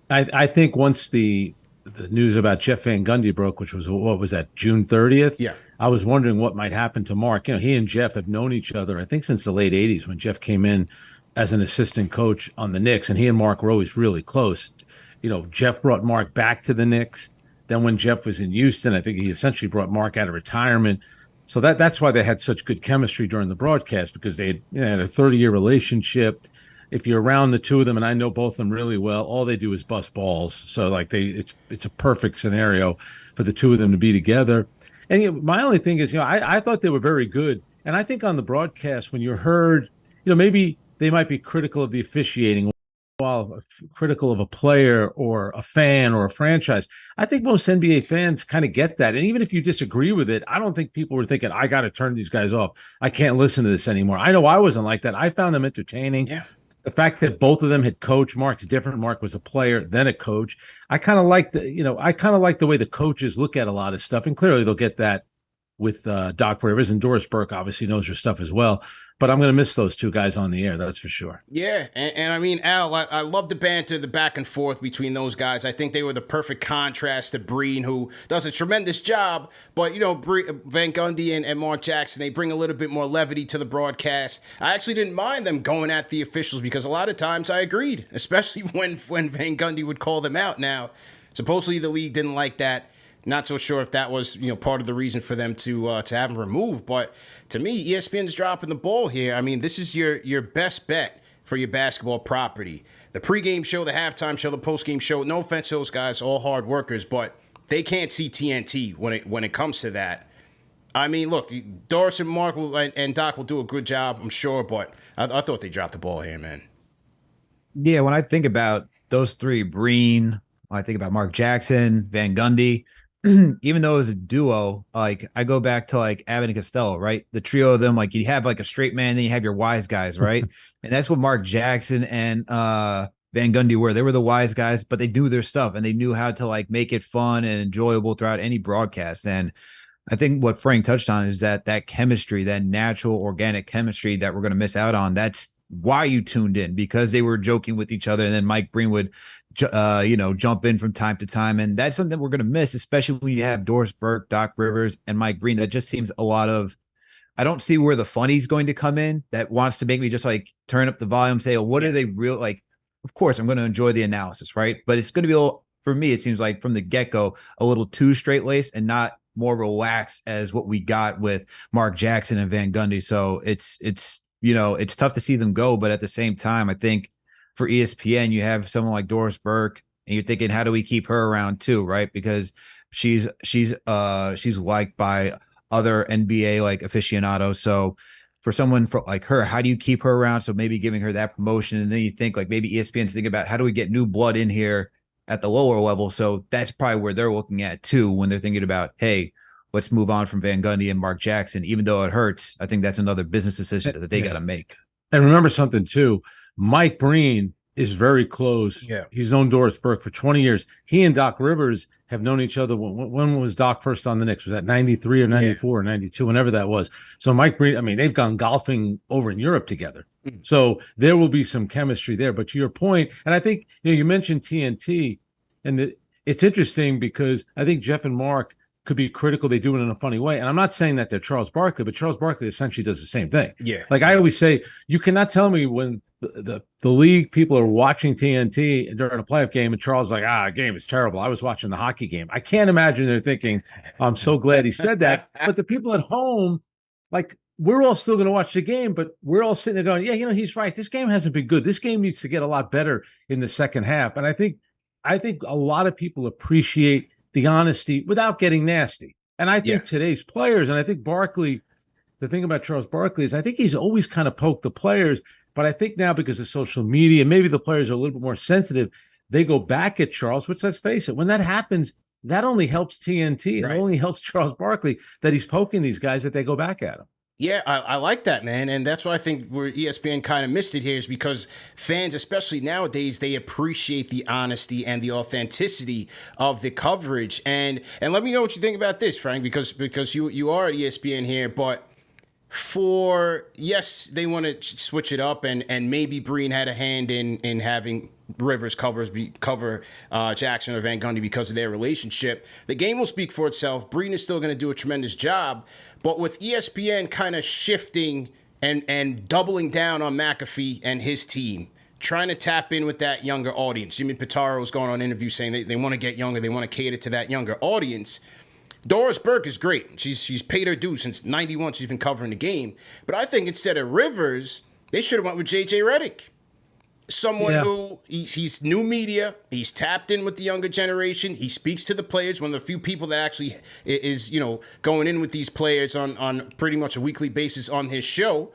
I think once the news about Jeff Van Gundy broke, which was what was that, June 30th, Yeah. I was wondering what might happen to Mark. He and Jeff have known each other, I think, since the late 80s when Jeff came in as an assistant coach on the Knicks, and he and Mark were always really close. Jeff brought Mark back to the Knicks. Then when Jeff was in Houston, I think he essentially brought Mark out of retirement. So that's why they had such good chemistry during the broadcast, because they had a 30-year relationship. If you're around the two of them, and I know both of them really well, all they do is bust balls. So like it's a perfect scenario for the two of them to be together. And my only thing is, I thought they were very good. And I think on the broadcast, when you heard, maybe they might be critical of the officiating while critical of a player or a fan or a franchise. I think most NBA fans kind of get that. And even if you disagree with it, I don't think people were thinking, I got to turn these guys off. I can't listen to this anymore. I know I wasn't like that. I found them entertaining. Yeah. The fact that both of them had coached, Mark's different. Mark was a player, then a coach. I kind of like the way the coaches look at a lot of stuff. And clearly they'll get that with Doc Rivers, and Doris Burke obviously knows her stuff as well. But I'm going to miss those two guys on the air. That's for sure. Yeah, and I mean, Al, I love the banter, the back and forth between those guys. I think they were the perfect contrast to Breen, who does a tremendous job. But, Van Gundy and Mark Jackson, they bring a little bit more levity to the broadcast. I actually didn't mind them going at the officials because a lot of times I agreed, especially when Van Gundy would call them out. Now, supposedly the league didn't like that. Not so sure if that was, part of the reason for them to have him removed. But to me, ESPN's dropping the ball here. I mean, this is your best bet for your basketball property. The pregame show, the halftime show, the postgame show. No offense to those guys, all hard workers, but they can't see TNT when it comes to that. I mean, look, Doris and Mark and Doc will do a good job, I'm sure, but I thought they dropped the ball here, man. Yeah, when I think about those three, Breen, when I think about Mark Jackson, Van Gundy, even though it was a duo, like I go back to like Abbott and Costello, right? The trio of them, like you have like a straight man, then you have your wise guys, right? And that's what Mark Jackson and Van Gundy were. They were the wise guys, but they knew their stuff and they knew how to like make it fun and enjoyable throughout any broadcast. And I think what Frank touched on is that chemistry, that natural organic chemistry that we're going to miss out on. That's why you tuned in, because they were joking with each other, and then Mike Breen would jump in from time to time. And that's something we're going to miss, especially when you have Doris Burke, Doc Rivers, and Mike Breen. That just seems a lot of, I don't see where the funny's going to come in that wants to make me just like turn up the volume, say, oh, what are they real? Like, of course, I'm going to enjoy the analysis, right? But it's going to be, for me, it seems like from the get-go, a little too straight-laced and not more relaxed as what we got with Mark Jackson and Van Gundy. So it's tough to see them go. But at the same time, I think for ESPN, you have someone like Doris Burke, and you're thinking, how do we keep her around too, right? Because she's liked by other NBA like aficionados. So for someone like her, how do you keep her around? So maybe giving her that promotion, and then you think like maybe ESPN's thinking about how do we get new blood in here at the lower level. So that's probably where they're looking at too when they're thinking about, hey, let's move on from Van Gundy and Mark Jackson. Even though it hurts, I think that's another business decision that they got to make. And remember something too, Mike Breen is very close. Yeah. He's known Doris Burke for 20 years. He and Doc Rivers have known each other. When was Doc first on the Knicks? Was that 93 or 94 or 92, whenever that was? So Mike Breen, I mean, they've gone golfing over in Europe together. So there will be some chemistry there. But to your point, and I think, you mentioned TNT, and it's interesting because I think Jeff and Mark could be critical. They do it in a funny way. And I'm not saying that they're Charles Barkley, but Charles Barkley essentially does the same thing. Yeah. Like I always say, you cannot tell me when the league people are watching TNT during a playoff game and Charles is like, game is terrible. I was watching the hockey game. I can't imagine they're thinking, I'm so glad he said that. But the people at home, like, we're all still going to watch the game, but we're all sitting there going, yeah, he's right. This game hasn't been good. This game needs to get a lot better in the second half. And I think a lot of people appreciate the honesty without getting nasty. And I think today's players, and I think Barkley, the thing about Charles Barkley is I think he's always kind of poked the players, but I think now because of social media, maybe the players are a little bit more sensitive, they go back at Charles, which, let's face it, when that happens, that only helps TNT. Right. It only helps Charles Barkley that he's poking these guys, that they go back at him. Yeah, I like that, man. And that's why I think where ESPN kind of missed it here is because fans, especially nowadays, they appreciate the honesty and the authenticity of the coverage. And let me know what you think about this, Frank, because you are at ESPN here, but yes, they want to switch it up, and maybe Breen had a hand in having Rivers cover Jackson or Van Gundy because of their relationship. The game will speak for itself. Breen is still going to do a tremendous job, but with ESPN kind of shifting and doubling down on McAfee and his team, trying to tap in with that younger audience. Jimmy Pitaro was going on an interview saying they want to get younger, they want to cater to that younger audience. Doris Burke is great. She's paid her dues since '91. She's been covering the game. But I think instead of Rivers, they should have went with J.J. Redick. Someone who he's new media. He's tapped in with the younger generation. He speaks to the players. One of the few people that actually is going in with these players on pretty much a weekly basis on his show.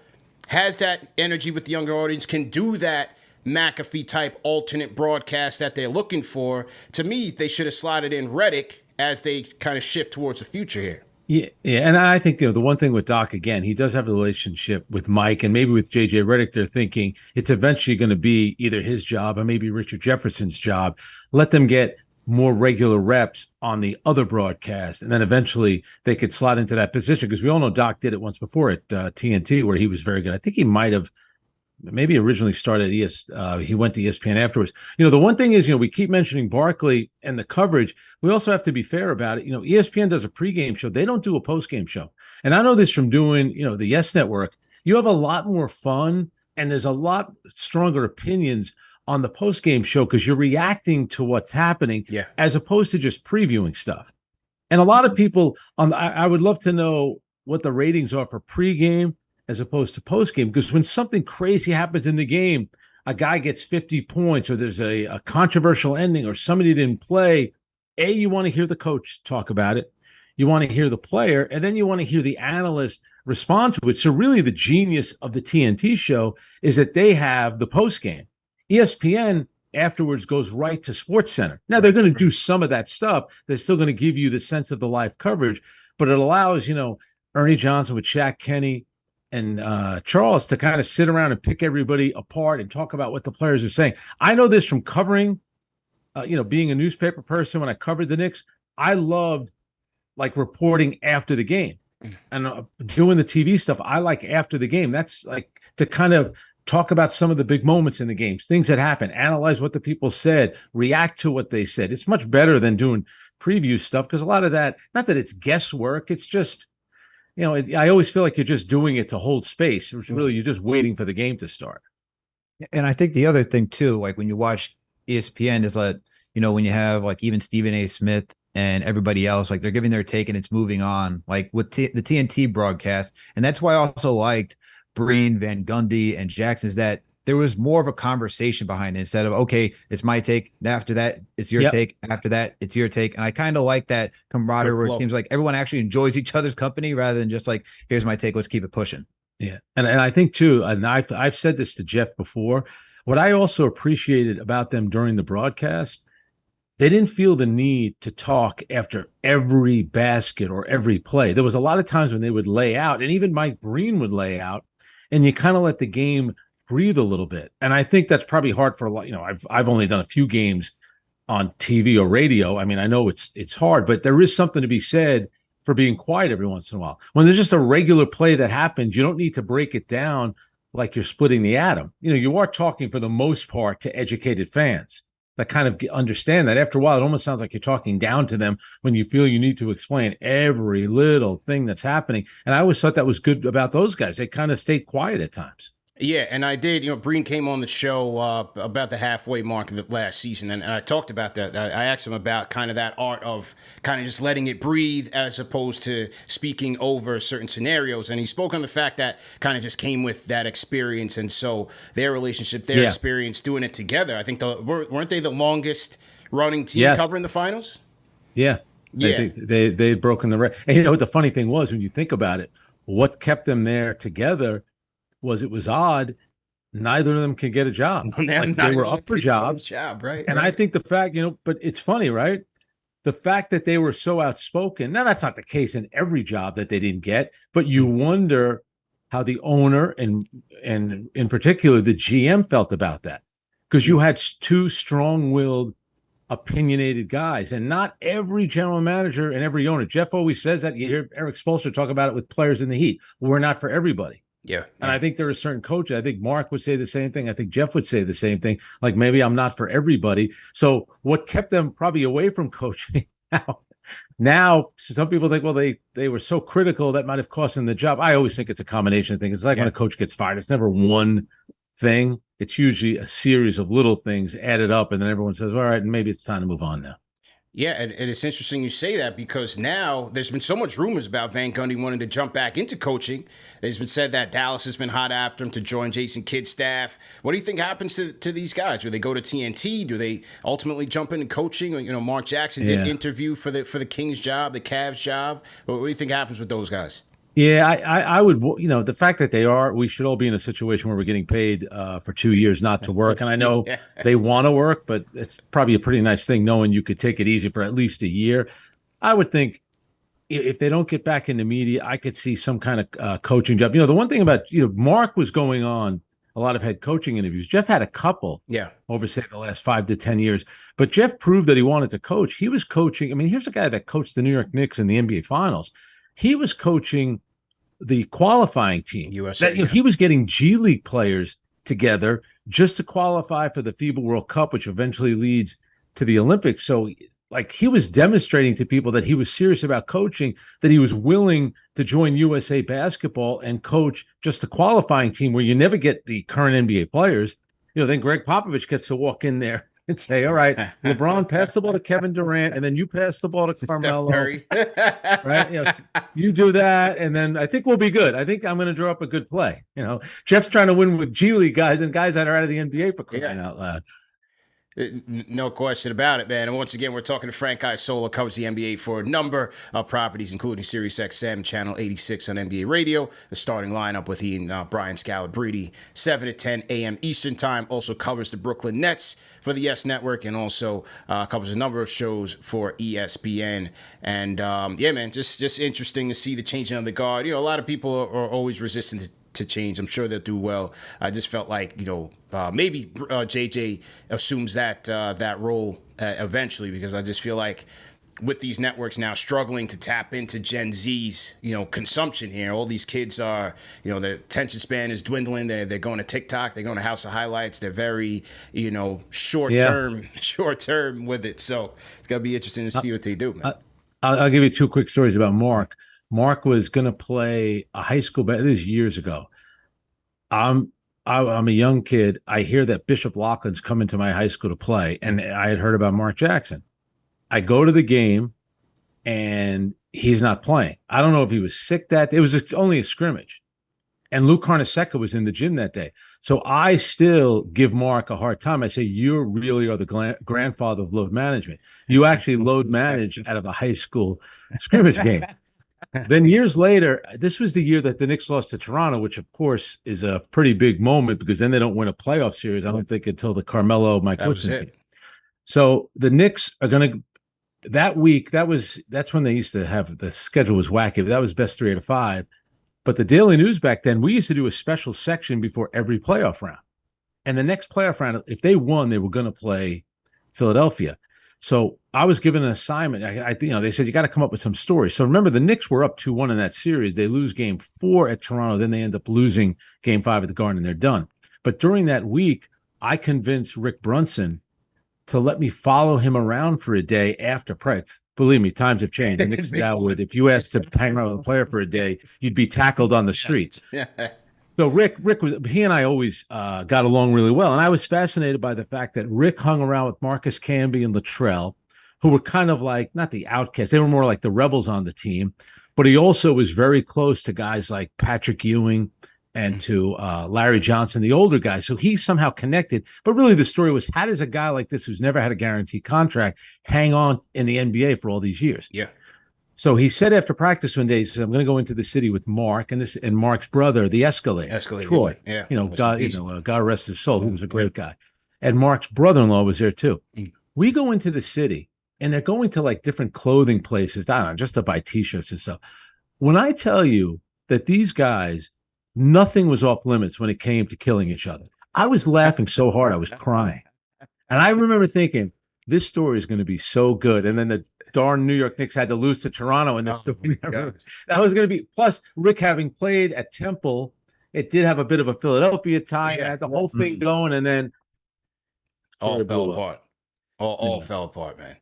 Has that energy with the younger audience. Can do that McAfee type alternate broadcast that they're looking for. To me, they should have slotted in Redick as they kind of shift towards the future here. Yeah, and I think the one thing with Doc, again, he does have a relationship with Mike, and maybe with JJ Redick, they're thinking it's eventually going to be either his job or maybe Richard Jefferson's job. Let them get more regular reps on the other broadcast, and then eventually they could slot into that position, because we all know Doc did it once before at TNT, where he was very good. I think he might have maybe originally started he went to ESPN afterwards. The one thing is, we keep mentioning Barkley and the coverage. We also have to be fair about it. ESPN does a pregame show. They don't do a postgame show. And I know this from doing, the Yes Network. You have a lot more fun, and there's a lot stronger opinions on the postgame show because you're reacting to what's happening as opposed to just previewing stuff. And a lot of people I would love to know what the ratings are for pregame as opposed to postgame, because when something crazy happens in the game, a guy gets 50 points or there's a controversial ending or somebody didn't play, you want to hear the coach talk about it. You want to hear the player, and then you want to hear the analyst respond to it. So really the genius of the TNT show is that they have the postgame. ESPN afterwards goes right to SportsCenter. Now, they're going to do some of that stuff. They're still going to give you the sense of the live coverage, but it allows, Ernie Johnson with Shaq Kenny and Charles to kind of sit around and pick everybody apart and talk about what the players are saying. I know this from covering, being a newspaper person when I covered the Knicks. I loved reporting after the game and doing the TV stuff. I like after the game. That's to kind of talk about some of the big moments in the games, things that happened, analyze what the people said, react to what they said. It's much better than doing preview stuff, because a lot of that, not that it's guesswork, it's just, I always feel like you're just doing it to hold space. Which really, you're just waiting for the game to start. And I think the other thing too, when you watch ESPN, is when you have even Stephen A. Smith and everybody else, they're giving their take and it's moving on, with the TNT broadcast. And that's why I also liked Breen, Van Gundy, and Jackson, is that there was more of a conversation behind it, instead of, okay, it's my take, and after that, it's your take, after that, it's your take. And I kind of like that camaraderie where it seems like everyone actually enjoys each other's company rather than just here's my take, let's keep it pushing. Yeah. And I think too, and I've said this to Jeff before, what I also appreciated about them during the broadcast, they didn't feel the need to talk after every basket or every play. There was a lot of times when they would lay out, and even Mike Breen would lay out, and you kind of let the game breathe a little bit. And I think that's probably hard for a lot. I've only done a few games on TV or radio. I mean, I know it's hard, but there is something to be said for being quiet every once in a while. When there's just a regular play that happens, you don't need to break it down like you're splitting the atom. You are talking for the most part to educated fans that kind of understand that. After a while, it almost sounds like you're talking down to them when you feel you need to explain every little thing that's happening. And I always thought that was good about those guys. They kind of stayed quiet at times. Yeah, and I did. Breen came on the show about the halfway mark of the last season, and I talked about that. I asked him about kind of that art of kind of just letting it breathe as opposed to speaking over certain scenarios. And he spoke on the fact that kind of just came with that experience, and so their relationship, their experience doing it together. I think weren't they the longest running team covering the finals? Yeah. Yeah. They'd broken the record. And what the funny thing was, when you think about it, what kept them there together it was odd. Neither of them could get a job. They were up for jobs. Right? And I think the fact, but it's funny, right? The fact that they were so outspoken. Now, that's not the case in every job that they didn't get, but you wonder how the owner and in particular the GM felt about that, because you had two strong-willed, opinionated guys, and not every general manager and every owner. Jeff always says that. You hear Eric Spoelstra talk about it with players in the Heat. We're not for everybody. Yeah. And I think there are certain coaches. I think Mark would say the same thing. I think Jeff would say the same thing. Like, maybe I'm not for everybody. So what kept them probably away from coaching now some people think, well, they were so critical that might have cost them the job. I always think it's a combination of things. It's like when a coach gets fired, it's never one thing. It's usually a series of little things added up, and then everyone says, all right, maybe it's time to move on now. Yeah, and it's interesting you say that, because now there's been so much rumors about Van Gundy wanting to jump back into coaching. It's been said that Dallas has been hot after him to join Jason Kidd's staff. What do you think happens to these guys? Do they go to TNT? Do they ultimately jump into coaching? You know, Mark Jackson did interview for the Kings job, the Cavs job. What do you think happens with those guys? Yeah, I would, the fact that we should all be in a situation where we're getting paid for 2 years not to work. And I know they want to work, but it's probably a pretty nice thing knowing you could take it easy for at least a year. I would think if they don't get back into media, I could see some kind of coaching job. The one thing about, Mark was going on a lot of head coaching interviews. Jeff had a couple over, say, the last 5 to 10 years. But Jeff proved that he wanted to coach. He was coaching. I mean, here's a guy that coached the New York Knicks in the NBA Finals. He was coaching the qualifying team. USA, he was getting G League players together just to qualify for the FIBA World Cup, which eventually leads to the Olympics. So, like, he was demonstrating to people that he was serious about coaching, that he was willing to join USA Basketball and coach just the qualifying team where you never get the current NBA players. Then Greg Popovich gets to walk in there and say, all right, LeBron, pass the ball to Kevin Durant, and then you pass the ball to Carmelo. Right? You do that, and then I think we'll be good. I think I'm going to draw up a good play. Jeff's trying to win with G League guys and guys that are out of the NBA, for crying out loud. No question about it, man. And once again, we're talking to Frank Isola, covers the NBA for a number of properties, including SiriusXM, Channel 86 on NBA Radio. The starting lineup with he and Brian Scalabrine, 7 to 10 a.m. Eastern Time. Also covers the Brooklyn Nets for the Yes Network, and also covers a number of shows for ESPN. And yeah, man, just interesting to see the changing of the guard. A lot of people are always resistant to change. I'm sure they'll do well. I just felt like, maybe JJ assumes that role eventually, because I just feel like with these networks now struggling to tap into Gen Z's, consumption here, all these kids are, their attention span is dwindling. They're going to TikTok. They're going to House of Highlights. They're very, short term with it. So it's going to be interesting to see what they do, man. I'll give you 2 quick stories about Mark. Mark was going to play a high school this is years ago. I'm a young kid. I hear that Bishop Laughlin's coming to my high school to play, and I had heard about Mark Jackson. I go to the game, and he's not playing. I don't know if he was sick that day. It was only a scrimmage, and Lou Carnesecca was in the gym that day. So I still give Mark a hard time. I say, you really are the grandfather of load management. You actually load manage out of a high school scrimmage game. Then years later, this was the year that the Knicks lost to Toronto, which of course is a pretty big moment, because then they don't win a playoff series, I don't think, until the Carmelo Mike Woodson team. So the Knicks are going to that week. That's when they used to have the schedule was wacky. But that was best 3 out of 5. But the Daily News back then, we used to do a special section before every playoff round, and the next playoff round, if they won, they were going to play Philadelphia. So I was given an assignment. They said, you got to come up with some stories. So remember, the Knicks were up 2-1 in that series. They lose game 4 at Toronto. Then they end up losing game 5 at the Garden, and they're done. But during that week, I convinced Rick Brunson to let me follow him around for a day after practice. Believe me, times have changed. The Knicks now would, if you asked to hang around with a player for a day, you'd be tackled on the streets. So Rick he and I always got along really well. And I was fascinated by the fact that Rick hung around with Marcus Camby and Latrell, who were kind of like, not the outcasts, they were more like the rebels on the team. But he also was very close to guys like Patrick Ewing and to Larry Johnson, the older guys. So he somehow connected. But really the story was, how does a guy like this, who's never had a guaranteed contract, hang on in the NBA for all these years? Yeah. So he said after practice one day, he said, I'm going to go into the city with Mark and Mark's brother, the Escalade, Troy. Yeah. God rest his soul. He was a great guy. And Mark's brother-in-law was there too. We go into the city, and they're going to like different clothing places, I don't know, just to buy T-shirts and stuff. When I tell you that these guys, nothing was off limits when it came to killing each other. I was laughing so hard I was crying. And I remember thinking, this story is going to be so good. And then the darn New York Knicks had to lose to Toronto in this story. That was going to be, plus Rick having played at Temple it did have a bit of a Philadelphia tie. It had the whole thing Mhm. going, and then All story fell blew up. apart. All Yeah. fell apart, man.